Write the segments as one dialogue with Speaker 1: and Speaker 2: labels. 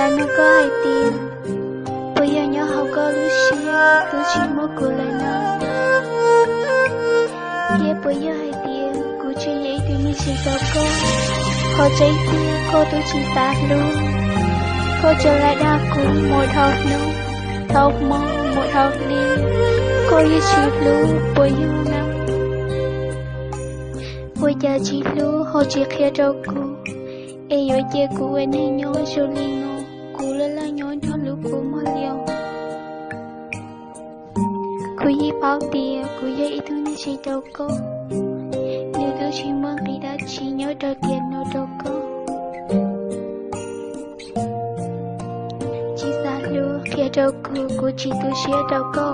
Speaker 1: là nó có hai tiền. Bây giờ nhớ học có lưu xia, cứ chỉ một cô lại nó. Kia bây giờ hai tiền, cứ chỉ vậy thì mình chỉ có cô. Họ cháy tiền, cô tôi chỉ ta luôn. Cô trở lại đa cũ một học luôn. Học mong một học đi. Cô như chỉ luôn, bây giờ năm. Bây giờ chỉ luôn, họ chỉ khía đâu cô. Ê dối chê cụ anh hay nhó cho li ngô. Cụ là nhó cho lúc cụ mà liều. Cụ dì bao tìa, cụ dì ý thương chỉ đâu cô. Nếu tôi chỉ mong khi đã chỉ nhớ đầu tiền nó đâu cô. Chỉ xa lưu khía đâu cụ chỉ tôi xía đâu cô.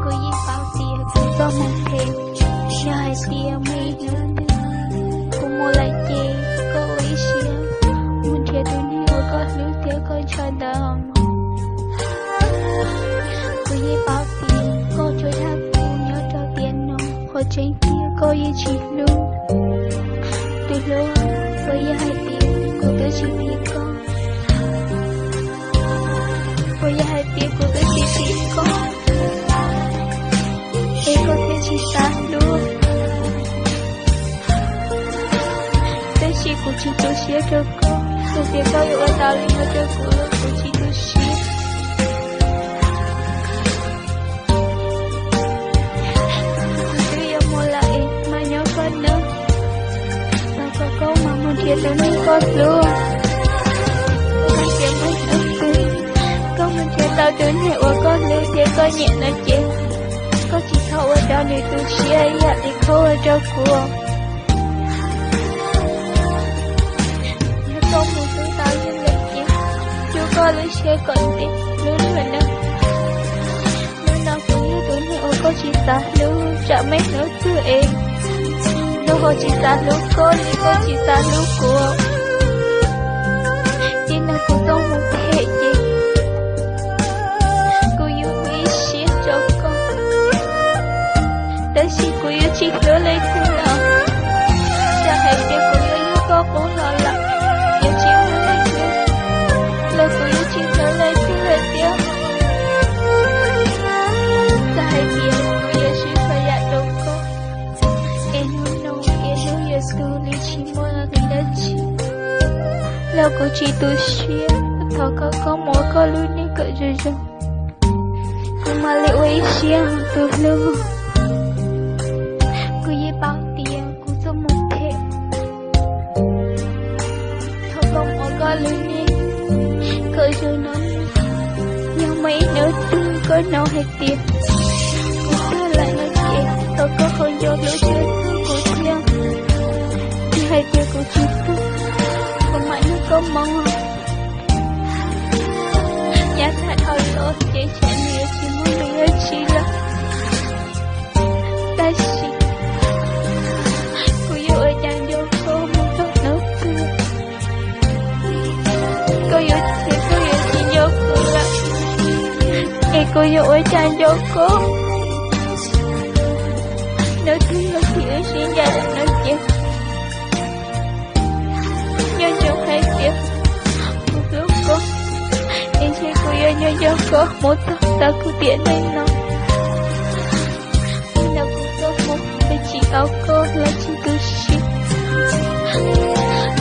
Speaker 1: Cụ dì bao tìa, cụ có mong thêm. Cho hai tìa mây nữa nữa. Cụ mua lại chê, cô ý xía. Muốn thiệt tôi này ở có lưu tiếc con cho đầm. Cụ dì bao tìa, cô cho thác cụ nhớ đầu tiền nó. Họ tranh kia cô ý chỉ lưu. Từ lâu, bây giờ hai tiếng, cô tới chỉ biết con. Bây giờ hai tiếng, cô tới chỉ biết con. Ê có thể chỉ xa luôn. Tới chỉ cô chỉ tôi xía cho cô. Từ tiếng cao hiệu ở tao lên ở cho cô là cô chỉ tôi xía. Từ giờ mua lại mà nhớ con nữa. Câu mà muốn thiệt tới nên con luôn. Con thiệt mới ấm tư. Con muốn thiệt tao đến hệ của con lưu thiệt con nhẹ nói chết. Con chỉ thâu ở đó nếu tôi xia dạ thì khâu ở đó của. Nếu con muốn tôi tao như lịch chết. Chú con lưu xia còn tiền. Lưu nữa nữa. Lưu nào cũng như tôi hệ của con chỉ xa lưu. Chả mấy nữa tư em. Nếu cô chỉ xa lúc cô, thì cô chỉ xa lúc cô. Chỉ là cô không muốn thể gì. Cô yêu quý xếp cho con. Tới khi cô yêu chỉ nhớ lấy thương nào. Chả hãy biết cô yêu cô cũng lo lắng. Yêu chỉ nhớ lấy thương. Là cô yêu chỉ nhớ lấy thương là tiếc. Chả hãy biết cô yêu chỉ phải dạy đâu cô. Tu lý chỉ mua là cái đất chỉ là cô chỉ tu xuyên thọ có mỗi có lưu đi cỡ rồi rồi nhưng mà lại quay xuyên tu lưu cô dễ bao tiền cô sống một thể thọ có mỗi có lưu đi cỡ rồi nó nhưng mấy nữa tư có nào hay tiền cô ta lại nói chuyện thọ có không vô lối chơi cô riêng hai tia của chị tôi còn mãi nó có mong nhà thật hồi lỗi chị chạy nhiều chỉ muốn mình ở chị là ta chị cô yêu ở chàng vô cô muốn tốt nữa cười cô yêu chị vô cô là ê cô yêu ở chàng vô cô nói thương là chị ở xin gia đình nói chuyện nhớ nhau hay tiếc một lúc có em sẽ cô yêu nhau có một ta cứ tiện lên nó nhưng nào cũng có một cái chỉ áo cô là chỉ cứ ship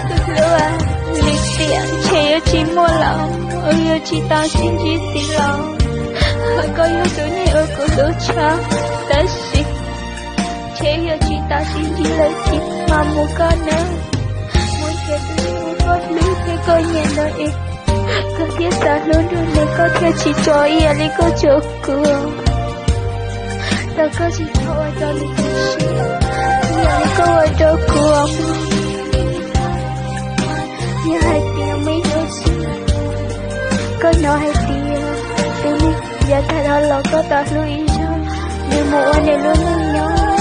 Speaker 1: từ lâu à lịch tiện trẻ yêu chỉ mua lòng yêu chỉ tao xin chỉ xin lòng hỏi có yêu tôi này ở cô đố cha ta ship trẻ yêu chỉ tao xin chỉ lấy chỉ mà một con nữa có lưu thế coi nhẹ đời có thiết xa luôn luôn để có thể chỉ cho ý lý có chỗ cửa ta có chỉ thôi cho lý có xí nhà lý có ở chỗ cửa như hai tiếng mấy đứa xí có nó hai tiếng từ mình giờ thay đó là có ta lưu ý cho nếu một anh này luôn luôn nhớ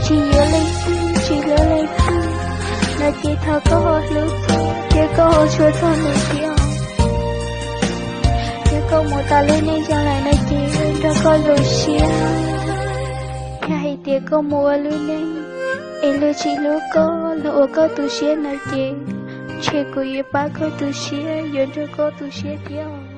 Speaker 1: chỉ nhớ lấy tư chỉ nhớ lấy tư là chỉ thơ có hồ lưu chỉ có hồ chúa thơ nổi tiếng chỉ có một ta lên nên chẳng lại nói chỉ ra có lối xia hay chỉ có mua lưu nên em lưu chỉ lưu có tu xia nói chỉ che cô ye ba cô tu xia yo cho cô tu xia kia